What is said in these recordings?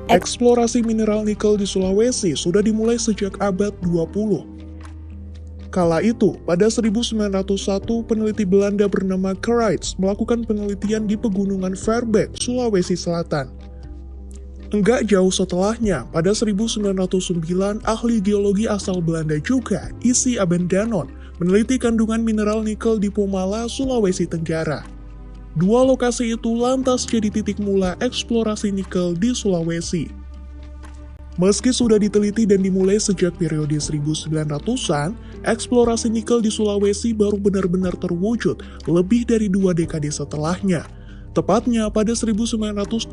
Eksplorasi mineral nikel di Sulawesi sudah dimulai sejak abad 20. Kala itu, pada 1901, peneliti Belanda bernama Kruijs melakukan penelitian di pegunungan Verbeek, Sulawesi Selatan. Enggak jauh setelahnya, pada 1909, ahli geologi asal Belanda juga, Isi Abendanon, meneliti kandungan mineral nikel di Pomala, Sulawesi Tenggara. Dua lokasi itu lantas jadi titik mula eksplorasi nikel di Sulawesi. Meski sudah diteliti dan dimulai sejak periode 1900-an, eksplorasi nikel di Sulawesi baru benar-benar terwujud lebih dari 2 dekade setelahnya. Tepatnya pada 1935,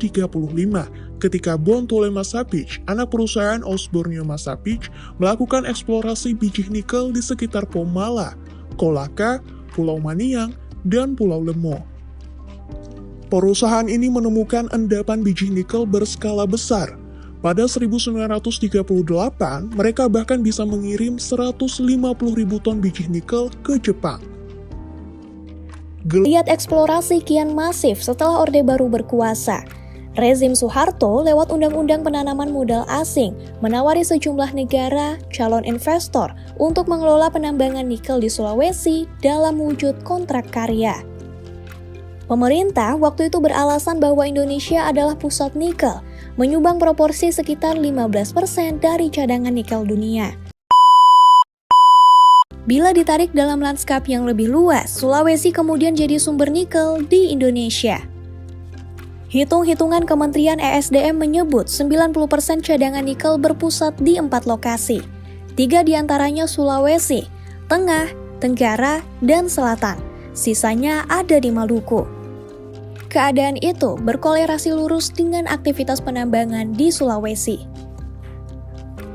ketika Bontole Masapic, anak perusahaan Osborne Masapic, melakukan eksplorasi biji nikel di sekitar Pomala, Kolaka, Pulau Maniang, dan Pulau Lemo. Perusahaan ini menemukan endapan biji nikel berskala besar. Pada 1938, mereka bahkan bisa mengirim 150.000 ton biji nikel ke Jepang. Geliat eksplorasi kian masif setelah Orde Baru berkuasa. Rezim Soeharto lewat Undang-Undang Penanaman Modal Asing menawari sejumlah negara calon investor untuk mengelola penambangan nikel di Sulawesi dalam wujud kontrak karya. Pemerintah waktu itu beralasan bahwa Indonesia adalah pusat nikel, menyumbang proporsi sekitar 15% dari cadangan nikel dunia. Bila ditarik dalam lanskap yang lebih luas, Sulawesi kemudian jadi sumber nikel di Indonesia. Hitung-hitungan Kementerian ESDM menyebut 90% cadangan nikel berpusat di 4 lokasi. 3 diantaranya Sulawesi, Tengah, Tenggara, dan Selatan. Sisanya ada di Maluku. Keadaan itu berkolerasi lurus dengan aktivitas penambangan di Sulawesi.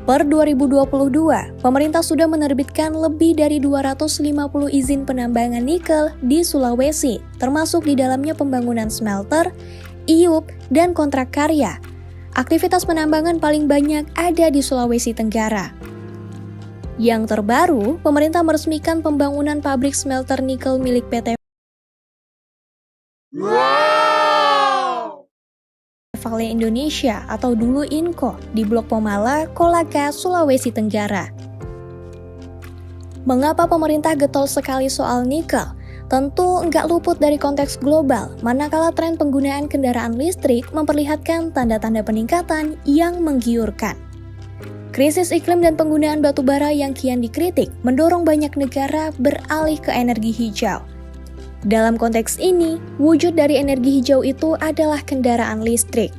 Per 2022, pemerintah sudah menerbitkan lebih dari 250 izin penambangan nikel di Sulawesi, termasuk di dalamnya pembangunan smelter, IUP, dan kontrak karya. Aktivitas penambangan paling banyak ada di Sulawesi Tenggara. Yang terbaru, pemerintah meresmikan pembangunan pabrik smelter nikel milik PT Vale Indonesia atau dulu Inco di Blok Pomala, Kolaka, Sulawesi Tenggara. Mengapa pemerintah getol sekali soal nikel? Tentu nggak luput dari konteks global, manakala tren penggunaan kendaraan listrik memperlihatkan tanda-tanda peningkatan yang menggiurkan. Krisis iklim dan penggunaan batu bara yang kian dikritik mendorong banyak negara beralih ke energi hijau. Dalam konteks ini, wujud dari energi hijau itu adalah kendaraan listrik.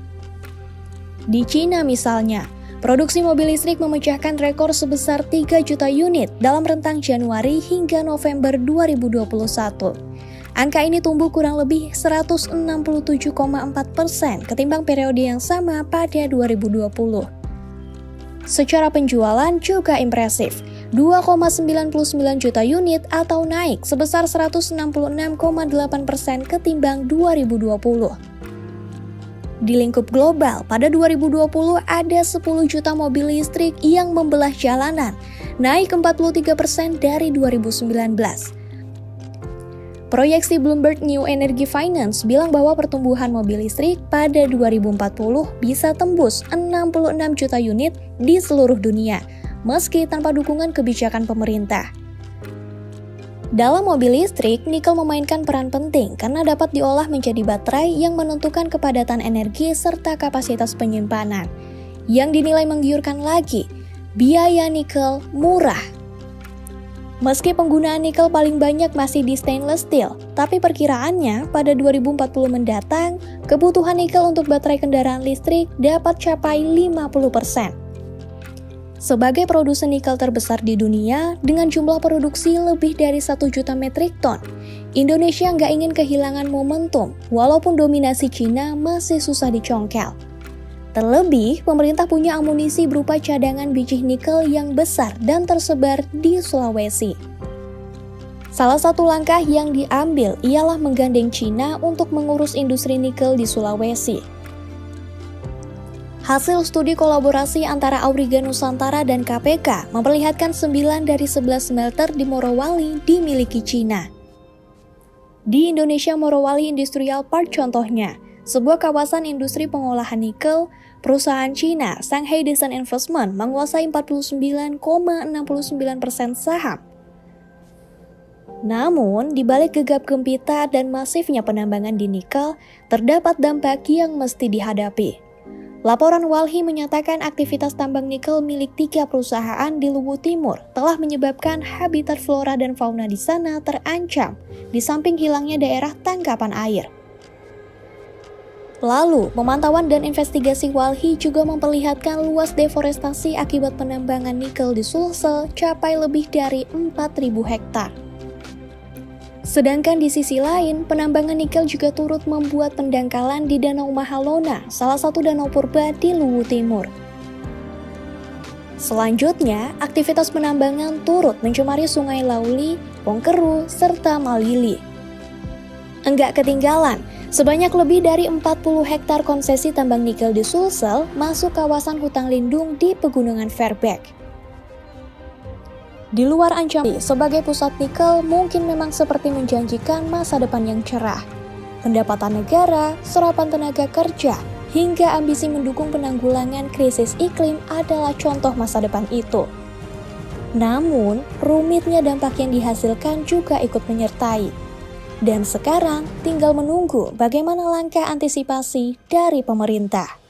Di Cina misalnya, produksi mobil listrik memecahkan rekor sebesar 3 juta unit dalam rentang Januari hingga November 2021. Angka ini tumbuh kurang lebih 167,4% ketimbang periode yang sama pada 2020. Secara penjualan juga impresif, 2,99 juta unit atau naik sebesar 166,8% ketimbang 2020. Di lingkup global, pada 2020 ada 10 juta mobil listrik yang membelah jalanan, naik 43% dari 2019. Proyeksi Bloomberg New Energy Finance bilang bahwa pertumbuhan mobil listrik pada 2040 bisa tembus 66 juta unit di seluruh dunia, meski tanpa dukungan kebijakan pemerintah. Dalam mobil listrik, nikel memainkan peran penting karena dapat diolah menjadi baterai yang menentukan kepadatan energi serta kapasitas penyimpanan. Yang dinilai menggiurkan lagi, biaya nikel murah. Meski penggunaan nikel paling banyak masih di stainless steel, tapi perkiraannya pada 2040 mendatang, kebutuhan nikel untuk baterai kendaraan listrik dapat capai 50%. Sebagai produsen nikel terbesar di dunia, dengan jumlah produksi lebih dari 1 juta metrik ton, Indonesia nggak ingin kehilangan momentum, walaupun dominasi Cina masih susah dicongkel. Terlebih, pemerintah punya amunisi berupa cadangan biji nikel yang besar dan tersebar di Sulawesi. Salah satu langkah yang diambil ialah menggandeng Cina untuk mengurus industri nikel di Sulawesi. Hasil studi kolaborasi antara Auriga Nusantara dan KPK memperlihatkan 9 dari 11 smelter di Morowali dimiliki Cina. Di Indonesia Morowali Industrial Park contohnya, sebuah kawasan industri pengolahan nikel, perusahaan Cina Shanghai Decent Investment menguasai 49,69% saham. Namun, di balik gegap gempita dan masifnya penambangan di nikel, terdapat dampak yang mesti dihadapi. Laporan Walhi menyatakan aktivitas tambang nikel milik 3 perusahaan di Luwu Timur telah menyebabkan habitat flora dan fauna di sana terancam, di samping hilangnya daerah tangkapan air. Lalu, pemantauan dan investigasi Walhi juga memperlihatkan luas deforestasi akibat penambangan nikel di Sulsel capai lebih dari 4.000 hektar. Sedangkan di sisi lain, penambangan nikel juga turut membuat pendangkalan di Danau Mahalona, salah satu danau purba di Luwu Timur. Selanjutnya, aktivitas penambangan turut mencemari Sungai Lauli, Pongkeru, serta Malili. Enggak ketinggalan, sebanyak lebih dari 40 hektar konsesi tambang nikel di Sulsel masuk kawasan hutan lindung di Pegunungan Verbeek. Di luar ancaman sebagai pusat nikel mungkin memang seperti menjanjikan masa depan yang cerah. Pendapatan negara, serapan tenaga kerja, hingga ambisi mendukung penanggulangan krisis iklim adalah contoh masa depan itu. Namun, rumitnya dampak yang dihasilkan juga ikut menyertai. Dan sekarang tinggal menunggu bagaimana langkah antisipasi dari pemerintah.